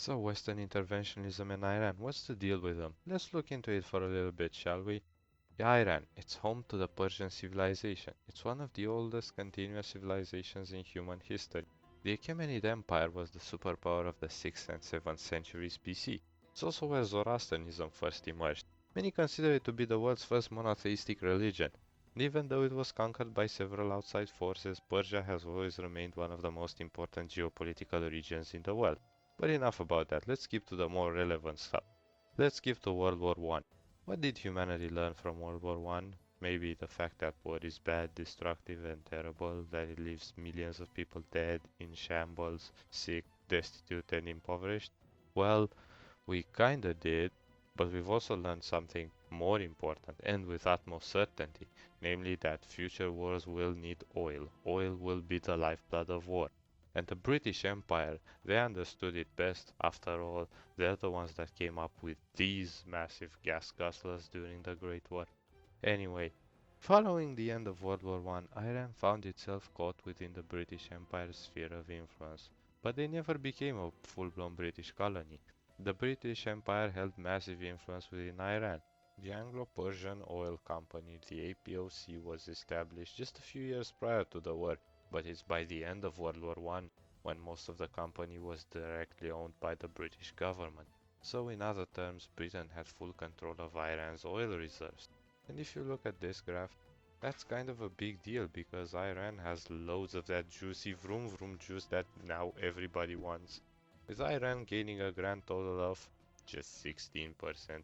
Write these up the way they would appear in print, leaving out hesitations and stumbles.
So, Western interventionism in Iran, what's the deal with them? Let's look into it for a little bit, shall we? Yeah, Iran, it's home to the Persian civilization. It's one of the oldest continuous civilizations in human history. The Achaemenid Empire was the superpower of the 6th and 7th centuries BC. It's also where Zoroastrianism first emerged. Many consider it to be the world's first monotheistic religion. And even though it was conquered by several outside forces, Persia has always remained one of the most important geopolitical regions in the world. But enough about that, let's skip to the more relevant stuff. Let's skip to World War One. What did humanity learn from World War One? Maybe the fact that war is bad, destructive, and terrible, that it leaves millions of people dead, in shambles, sick, destitute, and impoverished? Well, we kinda did, but we've also learned something more important and with utmost certainty, namely that future wars will need oil. Oil will be the lifeblood of war. And the British Empire, they understood it best. After all, they're the ones that came up with these massive gas guzzlers during the Great War. Anyway, following the end of World War One, Iran found itself caught within the British Empire's sphere of influence. But they never became a full-blown British colony. The British Empire held massive influence within Iran. The Anglo-Persian Oil Company, the APOC, was established just a few years prior to the war, but it's by the end of World War One when most of the company was directly owned by the British government. So in other terms, Britain had full control of Iran's oil reserves. And if you look at this graph, that's kind of a big deal because Iran has loads of that juicy vroom vroom juice that now everybody wants. With Iran gaining a grand total of just 16%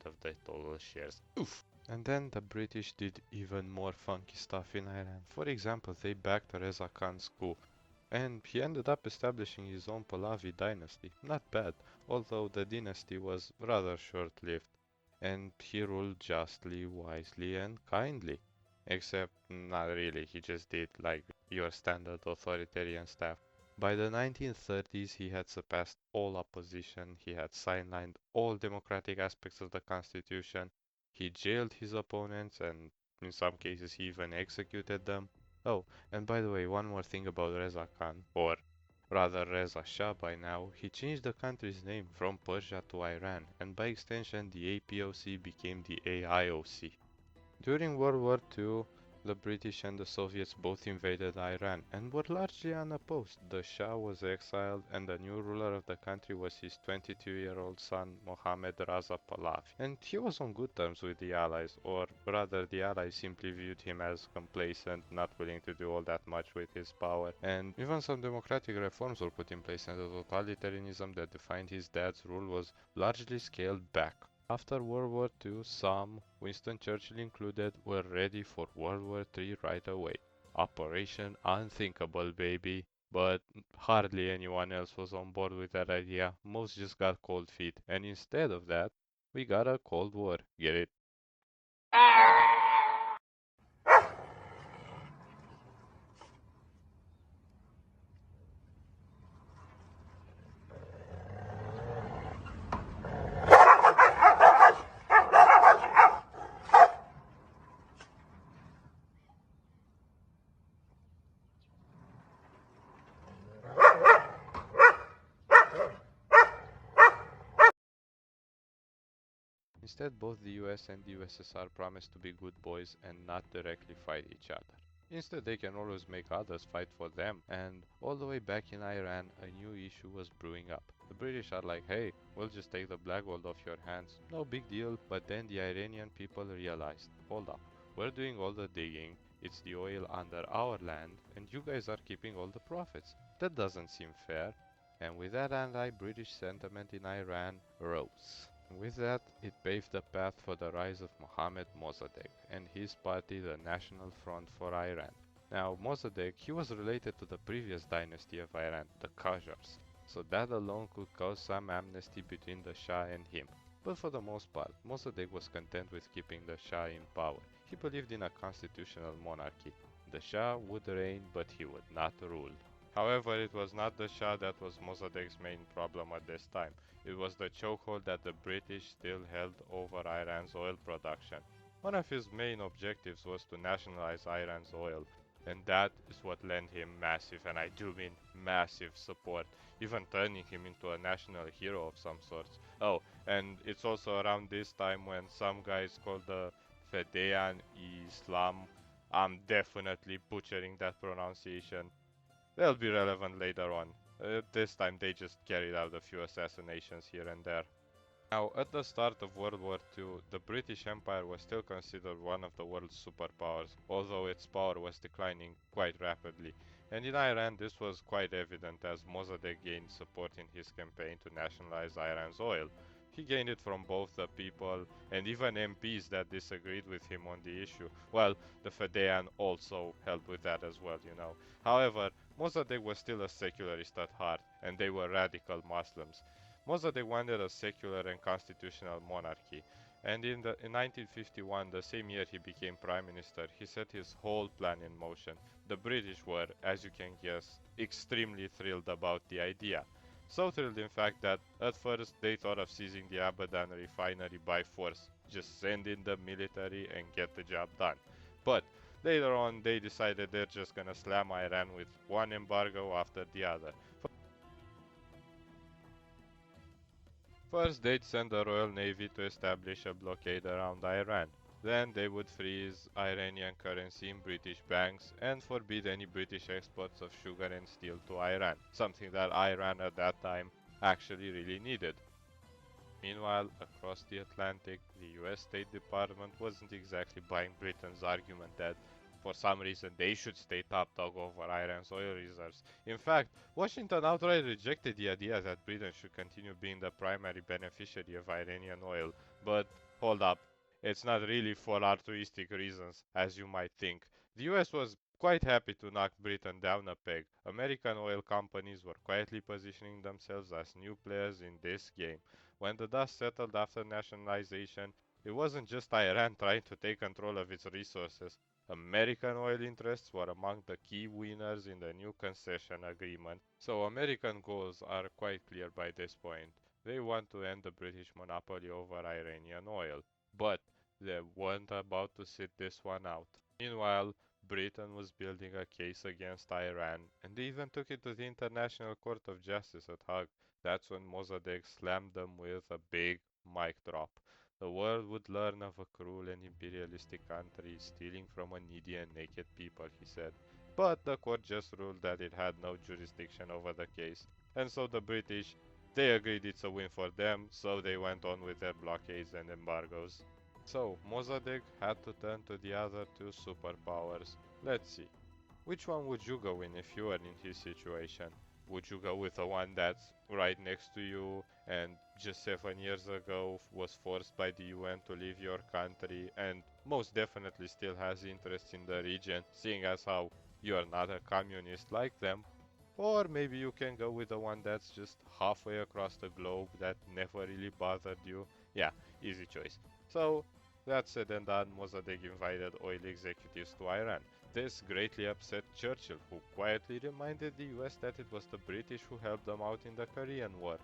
of the total shares. Oof! And then the British did even more funky stuff in Iran. For example, they backed Reza Khan's coup, and he ended up establishing his own Pahlavi dynasty. Not bad, although the dynasty was rather short-lived, and he ruled justly, wisely, and kindly. Except, not really, he just did like your standard authoritarian stuff. By the 1930s, he had surpassed all opposition, he had sidelined all democratic aspects of the constitution, he jailed his opponents, and in some cases, he even executed them. Oh, and by the way, one more thing about Reza Khan, or rather Reza Shah by now, he changed the country's name from Persia to Iran, and by extension the APOC became the AIOC. During World War II, the British and the Soviets both invaded Iran and were largely unopposed. The Shah was exiled and the new ruler of the country was his 22-year-old son Mohammad Raza Pahlavi. And he was on good terms with the Allies, or rather the Allies simply viewed him as complacent, not willing to do all that much with his power. And even some democratic reforms were put in place and the totalitarianism that defined his dad's rule was largely scaled back. After World War II, some, Winston Churchill included, were ready for World War III right away. Operation Unthinkable, baby. But hardly anyone else was on board with that idea. Most just got cold feet. And instead of that, we got a Cold War. Get it? Instead, both the US and the USSR promised to be good boys and not directly fight each other. Instead, they can always make others fight for them. And all the way back in Iran, a new issue was brewing up. The British are like, hey, we'll just take the black gold off your hands. No big deal. But then the Iranian people realized, hold up, we're doing all the digging, it's the oil under our land, and you guys are keeping all the profits. That doesn't seem fair. And with that anti-British sentiment in Iran rose. With that, it paved the path for the rise of Mohammad Mossadegh and his party, the National Front for Iran. Now, Mossadegh, he was related to the previous dynasty of Iran, the Qajars, so that alone could cause some amnesty between the Shah and him. But for the most part, Mossadegh was content with keeping the Shah in power. He believed in a constitutional monarchy. The Shah would reign, but he would not rule. However, it was not the Shah that was Mossadegh's main problem at this time. It was the chokehold that the British still held over Iran's oil production. One of his main objectives was to nationalize Iran's oil, And that is what lent him massive, and I do mean massive support, even turning him into a national hero of some sorts. Oh, and it's also around this time when some guys called the Fedean Islam. I'm definitely butchering that pronunciation. They'll be relevant later on. This time they just carried out a few assassinations here and there. Now, at the start of World War II, the British Empire was still considered one of the world's superpowers, although its power was declining quite rapidly. And in Iran, this was quite evident as Mossadegh gained support in his campaign to nationalize Iran's oil. He gained it from both the people and even MPs that disagreed with him on the issue. Well, the Fedayeen also helped with that as well, you know. However, Mossadegh was still a secularist at heart, and they were radical Muslims. Mossadegh wanted a secular and constitutional monarchy, and in 1951, the same year he became prime minister, he set his whole plan in motion. The British were, as you can guess, extremely thrilled about the idea. So thrilled, in fact, that at first they thought of seizing the Abadan refinery by force, just send in the military and get the job done. But later on, they decided they're just gonna slam Iran with one embargo after the other. First, they'd send the Royal Navy to establish a blockade around Iran. Then they would freeze Iranian currency in British banks and forbid any British exports of sugar and steel to Iran, something that Iran at that time actually really needed. Meanwhile, across the Atlantic, the US State Department wasn't exactly buying Britain's argument that for some reason they should stay top dog over Iran's oil reserves. In fact, Washington outright rejected the idea that Britain should continue being the primary beneficiary of Iranian oil. But hold up, it's not really for altruistic reasons, as you might think. The US was quite happy to knock Britain down a peg. American oil companies were quietly positioning themselves as new players in this game. When the dust settled after nationalization, it wasn't just Iran trying to take control of its resources. American oil interests were among the key winners in the new concession agreement, so American goals are quite clear by this point. They want to end the British monopoly over Iranian oil, but they weren't about to sit this one out. Meanwhile, Britain was building a case against Iran, and they even took it to the International Court of Justice at Hague. That's when Mossadegh slammed them with a big mic drop. The world would learn of a cruel and imperialistic country stealing from a needy and naked people, he said. But the court just ruled that it had no jurisdiction over the case, and so the British, they agreed it's a win for them, so they went on with their blockades and embargoes. So, Mossadegh had to turn to the other two superpowers. Let's see. Which one would you go in if you were in his situation? Would you go with the one that's right next to you and just 7 years ago was forced by the UN to leave your country and most definitely still has interests in the region, seeing as how you're not a communist like them? Or maybe you can go with the one that's just halfway across the globe that never really bothered you. Yeah, easy choice. So, that said and done, Mossadegh invited oil executives to Iran. This greatly upset Churchill, who quietly reminded the US that it was the British who helped them out in the Korean War.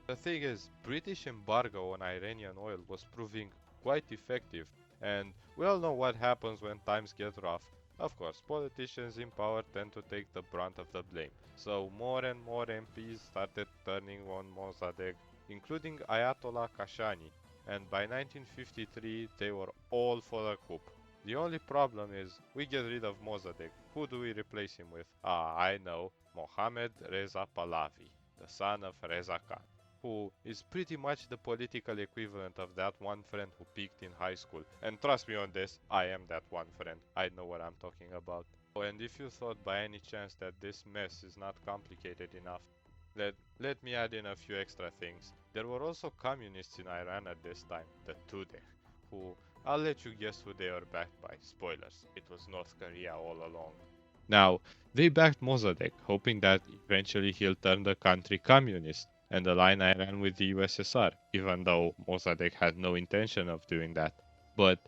The thing is, British embargo on Iranian oil was proving quite effective, and we all know what happens when times get rough. Of course, politicians in power tend to take the brunt of the blame, so more and more MPs started turning on Mossadegh, including Ayatollah Kashani, and by 1953 they were all for the coup. The only problem is, we get rid of Mossadegh. Who do we replace him with? Ah, I know, Mohammad Reza Pahlavi, the son of Reza Khan, who is pretty much the political equivalent of that one friend who peaked in high school. And trust me on this, I am that one friend. I know what I'm talking about. Oh, and if you thought by any chance that this mess is not complicated enough, let me add in a few extra things. There were also communists in Iran at this time, the Tudeh, who, I'll let you guess who they were backed by. Spoilers, it was North Korea all along. Now, they backed Mossadegh, hoping that eventually he'll turn the country communist and align Iran with the USSR, even though Mossadegh had no intention of doing that. But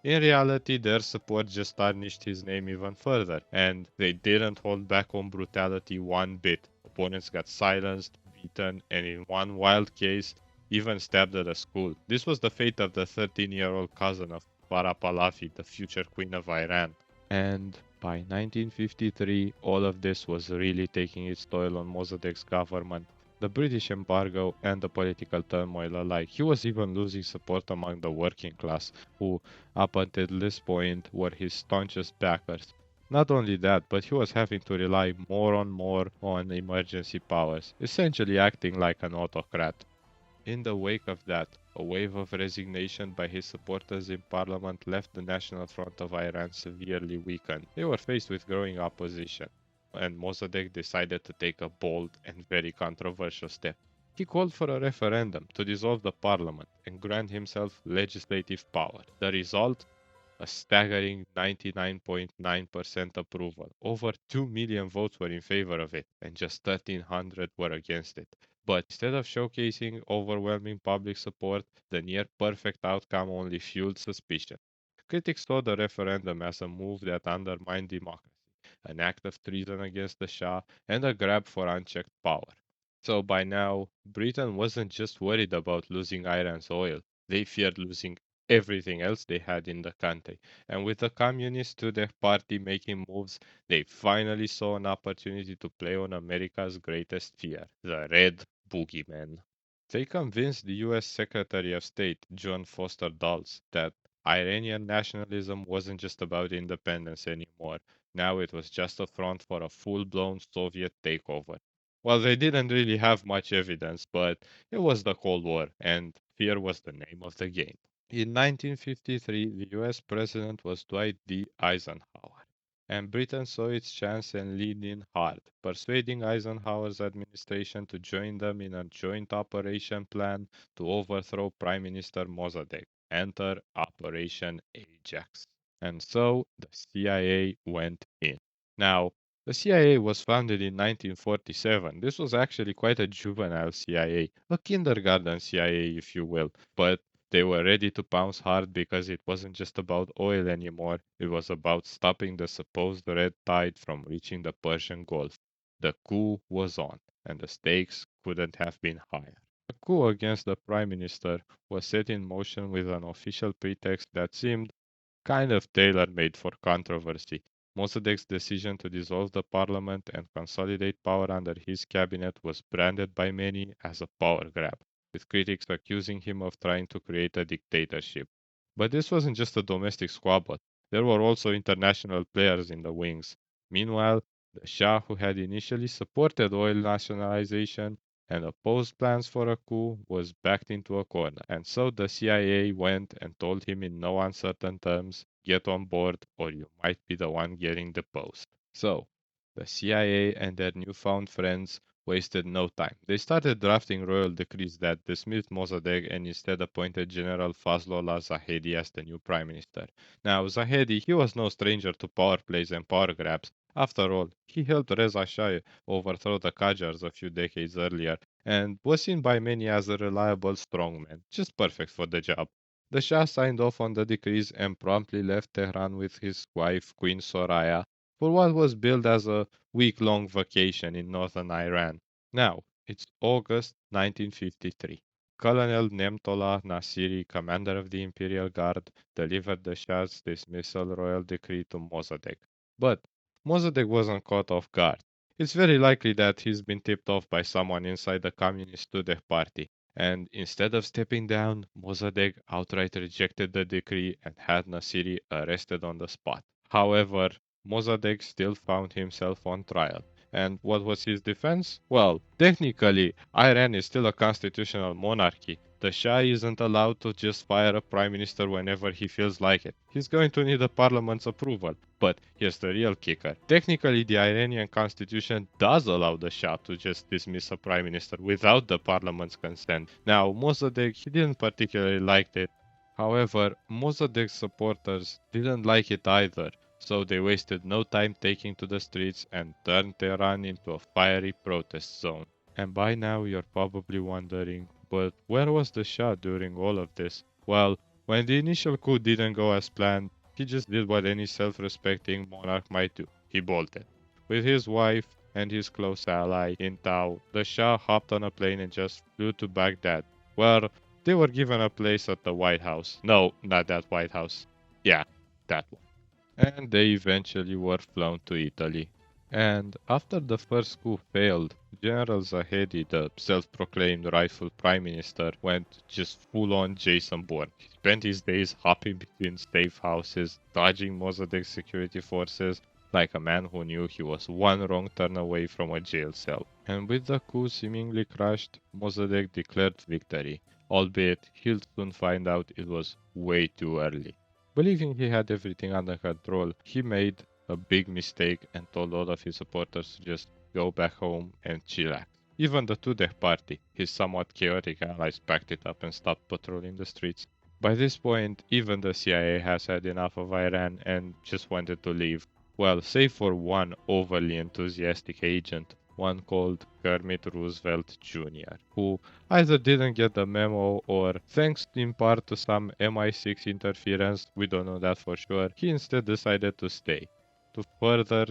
in reality, their support just tarnished his name even further, and they didn't hold back on brutality one bit. Opponents got silenced, beaten, and in one wild case, even stabbed at a school. This was the fate of the 13-year-old cousin of Farah Pahlavi, the future queen of Iran. And By 1953, all of this was really taking its toll on Mossadegh's government, the British embargo, and the political turmoil alike. He was even losing support among the working class, who, up until this point, were his staunchest backers. Not only that, but he was having to rely more and more on emergency powers, essentially acting like an autocrat. In the wake of that, a wave of resignation by his supporters in parliament left the National Front of Iran severely weakened. They were faced with growing opposition, and Mossadegh decided to take a bold and very controversial step. He called for a referendum to dissolve the parliament and grant himself legislative power. The result? A staggering 99.9% approval. Over 2 million votes were in favor of it, and just 1,300 were against it. But instead of showcasing overwhelming public support, the near perfect outcome only fueled suspicion. Critics saw the referendum as a move that undermined democracy, an act of treason against the Shah, and a grab for unchecked power. So by now, Britain wasn't just worried about losing Iran's oil, they feared losing everything else they had in the country. And with the communists to their party making moves, they finally saw an opportunity to play on America's greatest fear, the Red Boogeyman. They convinced the US Secretary of State, John Foster Dulles, that Iranian nationalism wasn't just about independence anymore. Now it was just a front for a full-blown Soviet takeover. Well, they didn't really have much evidence, but it was the Cold War, and fear was the name of the game. In 1953, the US president was Dwight D. Eisenhower, and Britain saw its chance and leaned in hard, persuading Eisenhower's administration to join them in a joint operation plan to overthrow Prime Minister Mossadegh. Enter Operation Ajax. And so the CIA went in. Now, the CIA was founded in 1947. This was actually quite a juvenile CIA, a kindergarten CIA, if you will, but they were ready to pounce hard because it wasn't just about oil anymore, it was about stopping the supposed red tide from reaching the Persian Gulf. The coup was on, and the stakes couldn't have been higher. The coup against the prime minister was set in motion with an official pretext that seemed kind of tailor-made for controversy. Mossadegh's decision to dissolve the parliament and consolidate power under his cabinet was branded by many as a power grab, with critics accusing him of trying to create a dictatorship. But this wasn't just a domestic squabble. There were also international players in the wings. Meanwhile, the Shah, who had initially supported oil nationalization and opposed plans for a coup, was backed into a corner. And so the CIA went and told him in no uncertain terms, get on board or you might be the one getting deposed. So, the CIA and their newfound friends wasted no time. They started drafting royal decrees that dismissed Mossadegh and instead appointed General Fazlollah Zahedi as the new prime minister. Now, Zahedi, he was no stranger to power plays and power grabs. After all, he helped Reza Shah overthrow the Qajars a few decades earlier and was seen by many as a reliable strongman, just perfect for the job. The Shah signed off on the decrees and promptly left Tehran with his wife, Queen Soraya, for what was billed as a week-long vacation in northern Iran. Now, it's August 1953. Colonel Nemtollah Nasiri, commander of the Imperial Guard, delivered the Shah's dismissal royal decree to Mossadegh. But Mossadegh wasn't caught off guard. It's very likely that he's been tipped off by someone inside the Communist Tudeh party, and instead of stepping down, Mossadegh outright rejected the decree and had Nasiri arrested on the spot. However, Mossadegh still found himself on trial. And what was his defense? Well, technically, Iran is still a constitutional monarchy. The Shah isn't allowed to just fire a prime minister whenever he feels like it. He's going to need the parliament's approval. But here's the real kicker. Technically, the Iranian constitution does allow the Shah to just dismiss a prime minister without the parliament's consent. Now, Mossadegh, he didn't particularly like it. However, Mossadegh's supporters didn't like it either, so they wasted no time taking to the streets and turned Tehran into a fiery protest zone. And by now you're probably wondering, but where was the Shah during all of this? Well, when the initial coup didn't go as planned, he just did what any self-respecting monarch might do. He bolted. With his wife and his close ally in tow, the Shah hopped on a plane and just flew to Baghdad, where they were given a place at the White House. No, not that White House. Yeah, that one. and they eventually were flown to Italy. And after the first coup failed, General Zahedi, the self-proclaimed rightful prime minister, went just full-on Jason Bourne. He spent his days hopping between safe houses, dodging Mossadegh security forces, like a man who knew he was one wrong turn away from a jail cell. And with the coup seemingly crushed, Mossadegh declared victory, albeit he'll soon find out it was way too early. Believing he had everything under control, he made a big mistake and told all of his supporters to just go back home and chillax. Even the Tudeh party, his somewhat chaotic allies, packed it up and stopped patrolling the streets. By this point, even the CIA has had enough of Iran and just wanted to leave. Well, save for one overly enthusiastic agent, one called Kermit Roosevelt Jr., who either didn't get the memo or, thanks in part to some MI6 interference, we don't know that for sure, he instead decided to stay, to further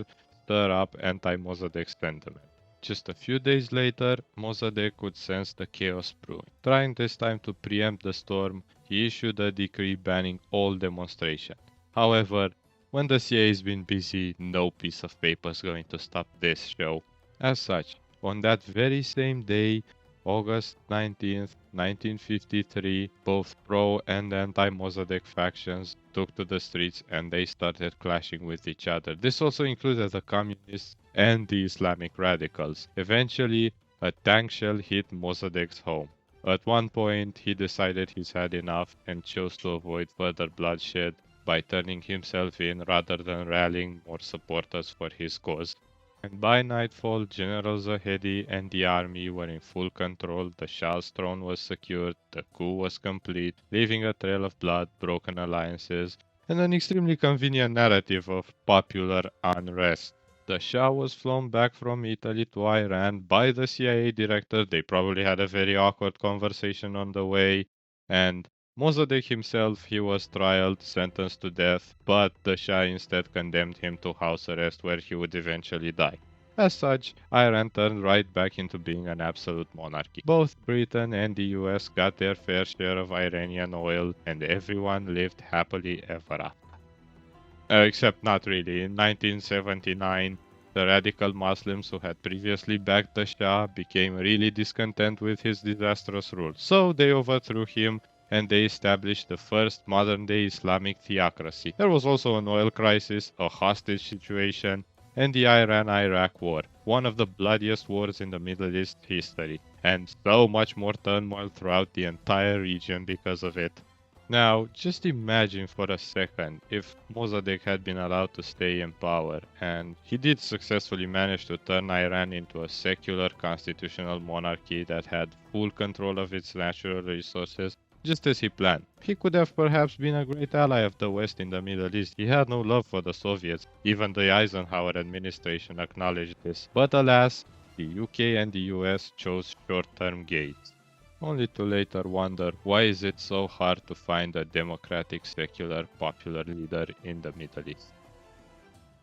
stir up anti-Mossadegh sentiment. Just a few days later, Mossadegh could sense the chaos brewing. Trying this time to preempt the storm, he issued a decree banning all demonstration. However, when the CIA's been busy, no piece of paper is going to stop this show. As such, on that very same day, August 19th, 1953, both pro and anti-Mossadegh factions took to the streets and they started clashing with each other. This also included the communists and the Islamic radicals. Eventually, a tank shell hit Mossadegh's home. At one point, he decided he's had enough and chose to avoid further bloodshed by turning himself in rather than rallying more supporters for his cause. And by nightfall, General Zahedi and the army were in full control, the Shah's throne was secured, the coup was complete, leaving a trail of blood, broken alliances, and an extremely convenient narrative of popular unrest. The Shah was flown back from Italy to Iran by the CIA director. They probably had a very awkward conversation on the way, and Mossadegh himself, he was trialed, sentenced to death, but the Shah instead condemned him to house arrest where he would eventually die. As such, Iran turned right back into being an absolute monarchy. Both Britain and the US got their fair share of Iranian oil, and everyone lived happily ever after. Except not really. In 1979, the radical Muslims who had previously backed the Shah became really discontent with his disastrous rule. So they overthrew him and they established the first modern-day Islamic theocracy. There was also an oil crisis, a hostage situation, and the Iran-Iraq War, one of the bloodiest wars in the Middle East history, and so much more turmoil throughout the entire region because of it. Now, just imagine for a second if Mossadegh had been allowed to stay in power, and he did successfully manage to turn Iran into a secular constitutional monarchy that had full control of its natural resources, just as he planned. He could have perhaps been a great ally of the West in the Middle East. He had no love for the Soviets. Even the Eisenhower administration acknowledged this. But alas, the UK and the US chose short-term gains, only to later wonder why is it so hard to find a democratic, secular, popular leader in the Middle East.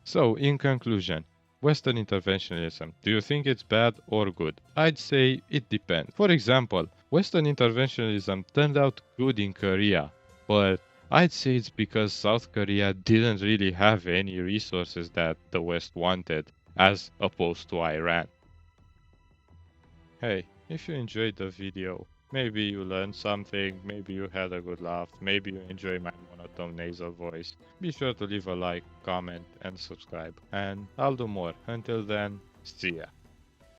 So, in conclusion, Western interventionism, do you think it's bad or good? I'd say it depends. For example, Western interventionism turned out good in Korea, but I'd say it's because South Korea didn't really have any resources that the West wanted, as opposed to Iran. Hey, if you enjoyed the video, maybe you learned something, maybe you had a good laugh, maybe you enjoy my monotone nasal voice, be sure to leave a like, comment, and subscribe. And I'll do more. Until then, see ya.